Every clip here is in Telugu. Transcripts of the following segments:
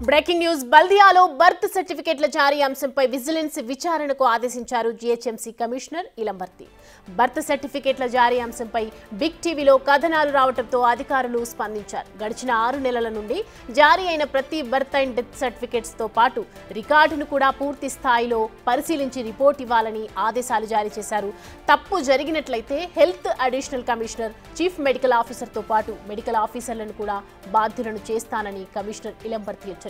బ్రేకింగ్ న్యూస్ బల్దియాలో బర్త్ సర్టిఫికెట్ల జారీ అంశంపై విజిలెన్స్ విచారణకు ఆదేశించారు జీహెచ్ఎంసీ కమిషనర్ ఇలంబర్తి. బర్త్ సర్టిఫికెట్ల జారీ అంశంపై బిగ్ టీవీలో కథనాలు రావడంతో అధికారులు స్పందించారు. గడిచిన 6 నెలల నుండి జారీ అయిన ప్రతి బర్త్ అండ్ డెత్ సర్టిఫికెట్స్ తో పాటు రికార్డును కూడా పూర్తి స్థాయిలో పరిశీలించి రిపోర్ట్ ఇవ్వాలని ఆదేశాలు జారీ చేశారు. తప్పు జరిగినట్లయితే health additional commissioner, chief medical officer తో పాటు మెడికల్ ఆఫీసర్లను కూడా బాధ్యులను చేస్తానని కమిషనర్ ఇలంబర్తి హెచ్చరించారు.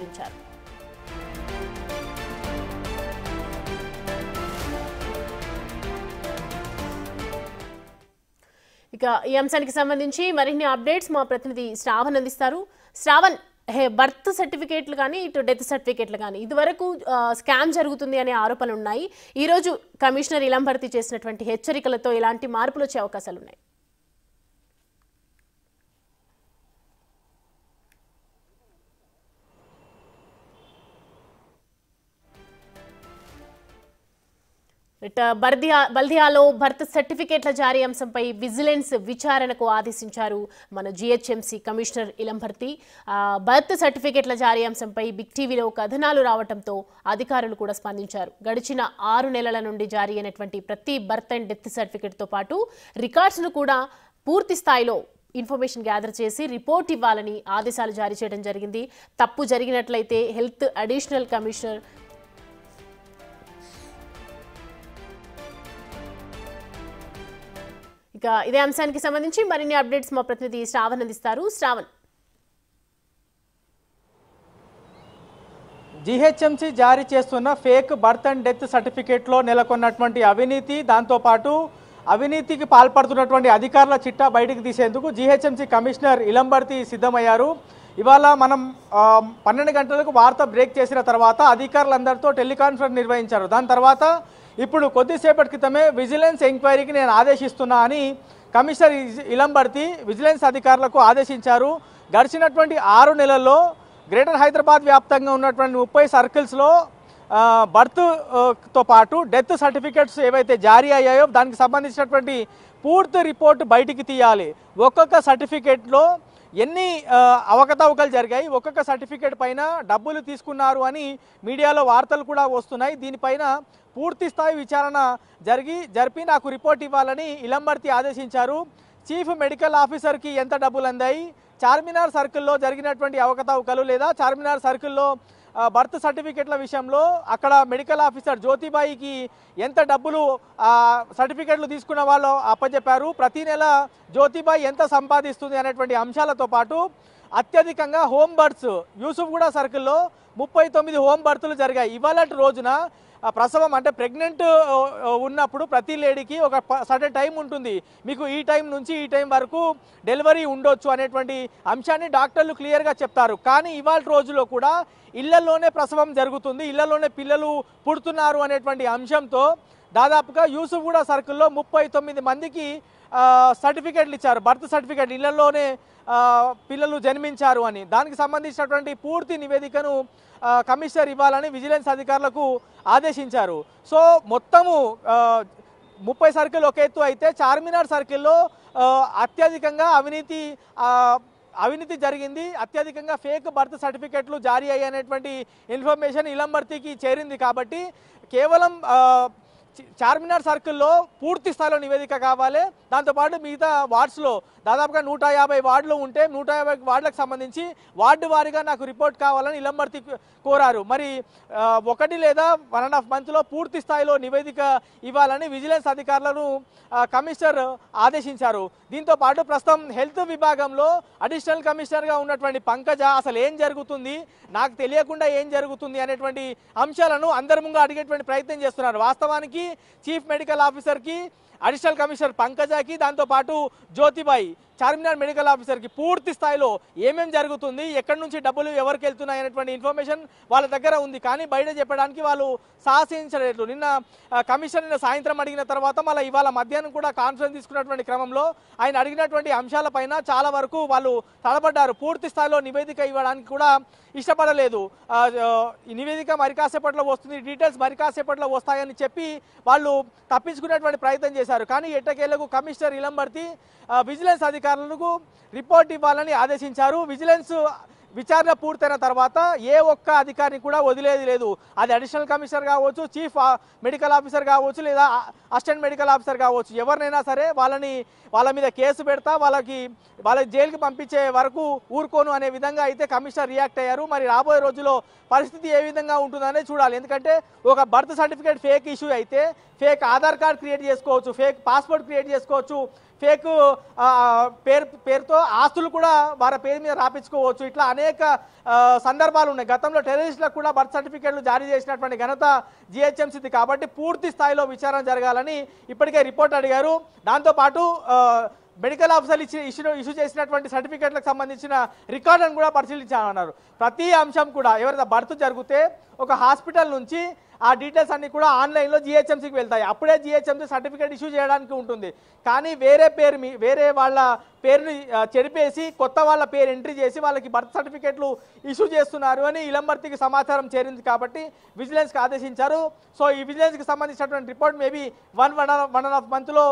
ఇక ఈ అంశానికి సంబంధించి మరిన్ని అప్డేట్స్ మా ప్రతినిధి శ్రావణ్ అందిస్తారు. శ్రావణ్, బర్త్ సర్టిఫికేట్లు కానీ ఇటు డెత్ సర్టిఫికేట్లు కానీ ఇదివరకు స్కామ్ జరుగుతుంది అనే ఆరోపణలు ఉన్నాయి. ఈరోజు కమిషనర్ ఇలంబర్తి చేసినటువంటి హెచ్చరికలతో ఎలాంటి మార్పులు వచ్చే అవకాశాలు ఉన్నాయి? బల్దియాలో బర్త్ సర్టిఫికేట్ల జారీ అంశంపై విజిలెన్స్ విచారణకు ఆదేశించారు మన జీహెచ్ఎంసీ కమిషనర్ ఇలంబర్తి. బర్త్ సర్టిఫికేట్ల జారీ అంశంపై బిగ్ టీవీలో కథనాలు రావడంతో అధికారులు కూడా స్పందించారు. గడిచిన 6 నెలల నుండి జారీ అయినటువంటి ప్రతి బర్త్ అండ్ డెత్ సర్టిఫికేట్ తో పాటు రికార్డ్స్ను కూడా పూర్తి స్థాయిలో ఇన్ఫర్మేషన్ గ్యాదర్ చేసి రిపోర్ట్ ఇవ్వాలని ఆదేశాలు జారీ చేయడం జరిగింది. తప్పు జరిగినట్లయితే హెల్త్ అడిషనల్ కమిషనర్ ఇక ఇదే అంశానికి సంబంధించి మరిన్ని అప్డేట్స్ మా ప్రతినిధి శ్రావణ్ అందిస్తారు. శ్రావణ్, జీహెచ్ఎంసీ జారీ చేస్తున్న ఫేక్ బర్త్ అండ్ డెత్ సర్టిఫికేట్లో నెలకొన్నటువంటి అవినీతి, దాంతోపాటు అవినీతికి పాల్పడుతున్నటువంటి అధికారుల చిట్టా బయటకు తీసేందుకు జీహెచ్ఎంసీ కమిషనర్ ఇలంబర్తి సిద్ధమయ్యారు. ఇవాళ మనం 12 గంటలకు వార్త బ్రేక్ చేసిన తర్వాత అధికారులందరితో టెలికాన్ఫరెన్స్ నిర్వహించారు. దాని తర్వాత ఇప్పుడు కొద్దిసేపటి క్రితమే విజిలెన్స్ ఎంక్వైరీకి నేను ఆదేశిస్తున్నా అని కమిషనర్ ఇలంబర్తి విజిలెన్స్ అధికారులకు ఆదేశించారు. గడిచినటువంటి 6 నెలల్లో గ్రేటర్ హైదరాబాద్ వ్యాప్తంగా ఉన్నటువంటి 30 సర్కిల్స్లో బర్త్తో పాటు డెత్ సర్టిఫికెట్స్ ఏవైతే జారీ అయ్యాయో దానికి సంబంధించినటువంటి పూర్తి రిపోర్టు బయటికి తీయాలి. ఒక్కొక్క సర్టిఫికెట్లో ఎన్ని అవకతవకలు జరిగాయి, ఒక్కొక్క సర్టిఫికేట్ పైన డబ్బులు తీసుకున్నారు అని మీడియాలో వార్తలు కూడా వస్తున్నాయి. దీనిపైన పూర్తి స్థాయి విచారణ జరిపి నాకు రిపోర్ట్ ఇవ్వాలని ఇలంబర్తి ఆదేశించారు. చీఫ్ మెడికల్ ఆఫీసర్కి ఎంత డబ్బులు అందాయి, చార్మినార్ సర్కిల్లో జరిగినటువంటి అవకతవకలు లేదా చార్మినార్ సర్కిల్లో బర్త్ సర్టిఫికెట్ల విషయంలో అక్కడ మెడికల్ ఆఫీసర్ జ్యోతిబాయికి ఎంత డబ్బులు సర్టిఫికెట్లు తీసుకున్న వాళ్ళు అప్పచెప్పారు, ప్రతి నెల జ్యోతిబాయి ఎంత సంపాదిస్తుంది అనేటువంటి అంశాలతో పాటు అత్యధికంగా హోమ్ బర్త్స్ యూసుఫ్గూడ సర్కిల్లో 39 హోమ్ బర్త్లు జరిగాయి. ఇవాళ రోజున ప్రసవం అంటే ప్రెగ్నెంట్ ఉన్నప్పుడు ప్రతి లేడీకి ఒక సర్టెన్ టైం ఉంటుంది, మీకు ఈ టైం నుంచి ఈ టైం వరకు డెలివరీ ఉండొచ్చు అనేటువంటి అంశాన్ని డాక్టర్లు క్లియర్గా చెప్తారు. కానీ ఇవాళ రోజులో కూడా ఇళ్లలోనే ప్రసవం జరుగుతుంది, ఇళ్లలోనే పిల్లలు పుడుతున్నారు అనేటువంటి అంశంతో దాదాపుగా యూసుఫ్గూడ సర్కిల్లో 39 మందికి సర్టిఫికెట్లు ఇచ్చారు, బర్త్ సర్టిఫికెట్ ఇళ్లలోనే పిల్లలు జన్మించారు అని. దానికి సంబంధించినటువంటి పూర్తి నివేదికను కమిషనర్ ఇవ్వాలని విజిలెన్స్ అధికారులకు ఆదేశించారు. సో మొత్తము 30 సర్కిల్ ఒక ఎత్తు అయితే చార్మినార్ సర్కిల్లో అత్యధికంగా అవినీతి జరిగింది, అత్యధికంగా ఫేక్ బర్త్ సర్టిఫికెట్లు జారీ అయ్యాయనేటువంటి ఇన్ఫర్మేషన్ ఇలంబర్తికి చేరింది. కాబట్టి కేవలం చార్మినార్ సర్కిల్లో పూర్తి స్థాయిలో నివేదిక కావాలి. దాంతోపాటు మిగతా వార్డ్స్లో దాదాపుగా 150 వార్డులు ఉంటే 150 వార్డులకు సంబంధించి వార్డు వారీగా నాకు రిపోర్ట్ కావాలని ఇలంబర్తి కోరారు. మరి 1 లేదా 1.5 మంత్లో పూర్తి స్థాయిలో నివేదిక ఇవ్వాలని విజిలెన్స్ అధికారులను కమిషనర్ ఆదేశించారు. దీంతో పాటు ప్రస్తుతం హెల్త్ విభాగంలో అడిషనల్ కమిషనర్గా ఉన్నటువంటి పంకజ అసలు ఏం జరుగుతుంది, నాకు తెలియకుండా ఏం జరుగుతుంది అనేటువంటి అంశాలను అందరి ముందు అడిగేటువంటి ప్రయత్నం చేస్తున్నారు. వాస్తవానికి చీఫ్ మెడికల్ ఆఫీసర్కి, అడిషనల్ కమిషనర్ పంకజకి, దాంతోపాటు జ్యోతిబాయి చార్మినార్ మెడికల్ ఆఫీసర్కి పూర్తి స్థాయిలో ఏమేమి జరుగుతుంది, ఎక్కడి నుంచి డబ్బులు ఎవరికి వెళ్తున్నాయి అనేటువంటి ఇన్ఫర్మేషన్ వాళ్ళ దగ్గర ఉంది. కానీ బయట చెప్పడానికి వాళ్ళు సాహసించలేదు. నిన్న కమిషనర్ సాయంత్రం అడిగిన తర్వాత మళ్ళీ ఇవాళ మధ్యాహ్నం కూడా కాన్ఫరెన్స్ తీసుకున్నటువంటి క్రమంలో ఆయన అడిగినటువంటి అంశాలపైన చాలా వరకు వాళ్ళు తడబడ్డారు. పూర్తి స్థాయిలో నివేదిక ఇవ్వడానికి కూడా ఇష్టపడలేదు. ఈ నివేదిక మరి కాసేపట్లో వస్తుంది, డీటెయిల్స్ మరి కాసేపట్లో వస్తాయని చెప్పి వాళ్ళు తప్పించుకునేటువంటి ప్రయత్నం చేశారు. కానీ ఎట్టకేలకు కమిషనర్ ఇలంబర్తి విజిలెన్స్ అధికారులకు రిపోర్ట్ ఇవ్వాలని ఆదేశించారు. విజిలెన్స్ విచారణ పూర్తయిన తర్వాత ఏ ఒక్క అధికారిని కూడా వదిలేది లేదు. అది అడిషనల్ కమిషనర్ కావచ్చు, చీఫ్ మెడికల్ ఆఫీసర్ కావచ్చు, లేదా అసిస్టెంట్ మెడికల్ ఆఫీసర్ కావచ్చు, ఎవరినైనా సరే వాళ్ళ మీద కేసు పెడతా వాళ్ళ జైలుకి పంపించే వరకు ఊరుకోను అనే విధంగా అయితే కమిషనర్ రియాక్ట్ అయ్యారు. మరి రాబోయే రోజుల్లో పరిస్థితి ఏ విధంగా ఉంటుందనే చూడాలి. ఎందుకంటే ఒక బర్త్ సర్టిఫికేట్ ఫేక్ ఇష్యూ అయితే ఫేక్ ఆధార్ కార్డ్ క్రియేట్ చేసుకోవచ్చు, ఫేక్ పాస్పోర్ట్ క్రియేట్ చేసుకోవచ్చు, ఫేక్ పేరుతో ఆస్తులు కూడా వారి పేరు మీద రాపించుకోవచ్చు. ఇట్లా అనేక సందర్భాలు ఉన్నాయి. గతంలో టెర్రరిస్టులకు కూడా బర్త్ సర్టిఫికేట్లు జారీ చేసినటువంటి ఘనత జిహెచ్ఎంసీది. కాబట్టి పూర్తి స్థాయిలో విచారణ జరగాలని ఇప్పటికే రిపోర్ట్ అడిగారు. దాంతోపాటు మెడికల్ ఆఫీసర్లు ఇష్యూ చేసినటువంటి సర్టిఫికేట్లకు సంబంధించిన రికార్డులను కూడా పరిశీలించాలన్నారు. ప్రతి అంశం కూడా ఎవరైనా బర్త్ జరిగితే ఒక హాస్పిటల్ నుంచి ఆ డీటెయిల్స్ అన్ని కూడా ఆన్లైన్లో జిహెచ్ఎంసీకి వెళ్తాయి. అప్పుడే జిహెచ్ఎంసీ సర్టిఫికేట్ ఇష్యూ చేయడానికి ఉంటుంది. కానీ వేరే వాళ్ళ పేరుని చెరిపేసి కొత్త వాళ్ళ పేరు ఎంట్రీ చేసి వాళ్ళకి బర్త్ సర్టిఫికేట్లు ఇష్యూ చేస్తున్నారు అని ఇలంబర్తికి సమాచారం చేరింది. కాబట్టి విజిలెన్స్కి ఆదేశించారు. సో ఈ విజిలెన్స్కి సంబంధించినటువంటి రిపోర్ట్ మేబీ 1.5 మంత్లో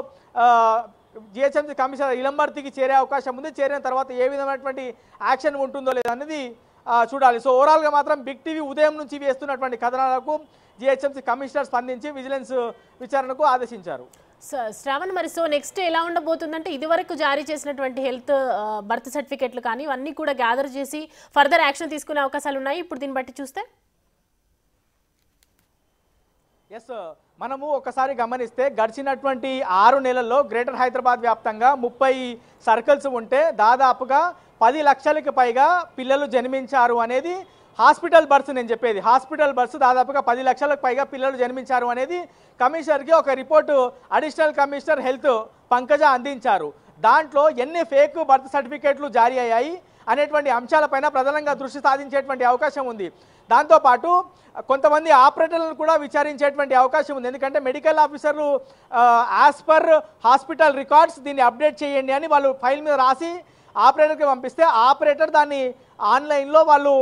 జిహెచ్ఎంసీ కమిషనర్ ఇలంబర్తికి చేరే అవకాశం ఉంది. చేరిన తర్వాత ఏ విధమైనటువంటి యాక్షన్ ఉంటుందో లేదనేది చూడాలి. సో ఓవరాల్గా మాత్రం బిగ్ టీవీ ఉదయం నుంచి వేస్తున్నటువంటి కథనాలకు జిహెచ్ఎంసీ కమిషనర్ స్పందించి విజిలెన్స్ విచారణకు ఆదేశించారు. శ్రావణ్, మరి సో నెక్స్ట్ ఎలా ఉండబోతుందంటే ఇదివరకు జారీ చేసినటువంటి హెల్త్ బర్త్ సర్టిఫికెట్లు కానీ ఇవన్నీ కూడా గ్యాదర్ చేసి ఫర్దర్ యాక్షన్ తీసుకునే అవకాశాలు ఉన్నాయి ఇప్పుడు దీన్ని బట్టి చూస్తే? ఎస్, మనము ఒకసారి గమనిస్తే గడిచినటువంటి 6 నెలల్లో గ్రేటర్ హైదరాబాద్ వ్యాప్తంగా 30 సర్కిల్స్ ఉంటే దాదాపుగా 10 లక్షలకు పైగా పిల్లలు జన్మించారు అనేది హాస్పిటల్ బర్త్స్. నేను చెప్పేది హాస్పిటల్ బర్త్స్ దాదాపుగా 10 లక్షలకు పైగా పిల్లలు జన్మించారు అనేది కమిషనర్కి ఒక report additional commissioner health Pankaja అందించారు. దాంట్లో ఎన్ని ఫేక్ బర్త్ సర్టిఫికేట్లు జారీ అయ్యాయి అనేటువంటి అంశాలపైన ప్రధానంగా దృష్టి సాధించేటువంటి అవకాశం ఉంది. దాంతోపాటు కొంతమంది ఆపరేటర్లను కూడా విచారించేటువంటి అవకాశం ఉంది. ఎందుకంటే మెడికల్ ఆఫీసర్లు యాజ్ పర్ హాస్పిటల్ రికార్డ్స్ దీన్ని అప్డేట్ చేయండి అని వాళ్ళు ఫైల్ మీద రాసి ఆపరేటర్కి పంపిస్తే ఆపరేటర్ దాన్ని ఆన్లైన్లో వాళ్ళు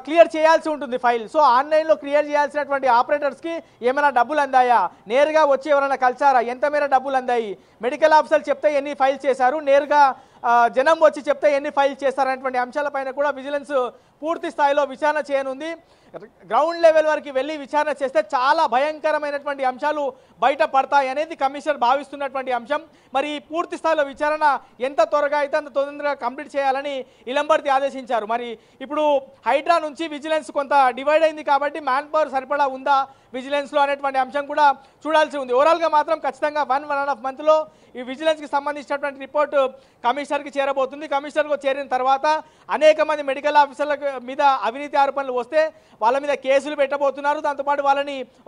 క్లియర్ చేయాల్సి ఉంటుంది ఫైల్. సో ఆన్లైన్లో క్లియర్ చేయాల్సినటువంటి ఆపరేటర్స్కి ఏమైనా డబ్బులు అందాయా, నేరుగా వచ్చి ఎవరైనా కలిసారా, ఎంత మేర డబ్బులు అందాయి, మెడికల్ ఆఫీసర్లు చెప్తే ఎన్ని ఫైల్స్ చేశారు, నేరుగా జనం వచ్చి చెప్తే ఎన్ని ఫైల్స్ చేస్తారనేటువంటి అంశాలపైన కూడా విజిలెన్స్ పూర్తి స్థాయిలో విచారణ చేయనుంది. గ్రౌండ్ లెవెల్ వరకు వెళ్ళి విచారణ చేస్తే చాలా భయంకరమైనటువంటి అంశాలు బయట పడతాయి అనేది కమిషనర్ భావిస్తున్నటువంటి అంశం. మరి పూర్తి స్థాయిలో విచారణ ఎంత త్వరగా అయితే అంత తొందరగా కంప్లీట్ చేయాలని ఇలంబర్తి ఆదేశించారు. మరి ఇప్పుడు హైడ్రా నుంచి విజిలెన్స్ కొంత డివైడ్ అయింది కాబట్టి మ్యాన్ పవర్ సరిపడా ఉందా విజిలెన్స్లో అనేటువంటి అంశం కూడా చూడాల్సి ఉంది. ఓవరాల్గా మాత్రం ఖచ్చితంగా 1.5 మంత్లో ఈ విజిలెన్స్కి సంబంధించినటువంటి రిపోర్టు కమిషనర్కి చేరబోతుంది. కమిషనర్కు చేరిన తర్వాత అనేక మంది మెడికల్ ఆఫీసర్ల మీద అవినీతి ఆరోపణలు వస్తే వాళ్ళ మీద కేసులు పెట్టబోతున్నారు. దాంతోపాటు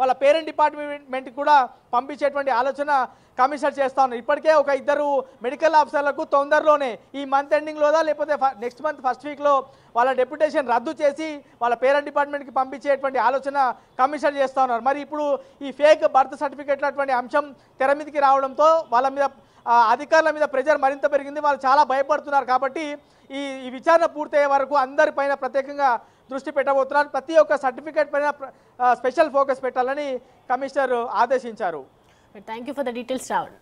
వాళ్ళ పేరెంట్ డిపార్ట్మెంట్కి కూడా పంపించేటువంటి ఆలోచన కమిషనర్ చేస్తా ఉన్నారు. ఇప్పటికే ఒక 2 మెడికల్ ఆఫీసర్లకు తొందరలోనే ఈ మంత్ ఎండింగ్లోదా లేకపోతే నెక్స్ట్ మంత్ ఫస్ట్ వీక్లో వాళ్ళ డెప్యుటేషన్ రద్దు చేసి వాళ్ళ పేరెంట్ డిపార్ట్మెంట్కి పంపించేటువంటి ఆలోచన కమిషనర్ చేస్తూ ఉన్నారు. మరి ఇప్పుడు ఈ ఫేక్ బర్త్ సర్టిఫికేట్లు అటువంటి అంశం తెర మీదకి రావడంతో వాళ్ళ మీద అధికారుల మీద ప్రెజర్ మరింత పెరిగింది. వాళ్ళు చాలా భయపడుతున్నారు. కాబట్టి ఈ విచారణ పూర్తయ్యే వరకు అందరిపైన ప్రత్యేకంగా దృష్టి పెట్టబోతున్నారు. ప్రతి ఒక్క సర్టిఫికేట్ పైన స్పెషల్ ఫోకస్ పెట్టాలని కమిషనర్ ఆదేశించారు. Thank you for the details, Raavan.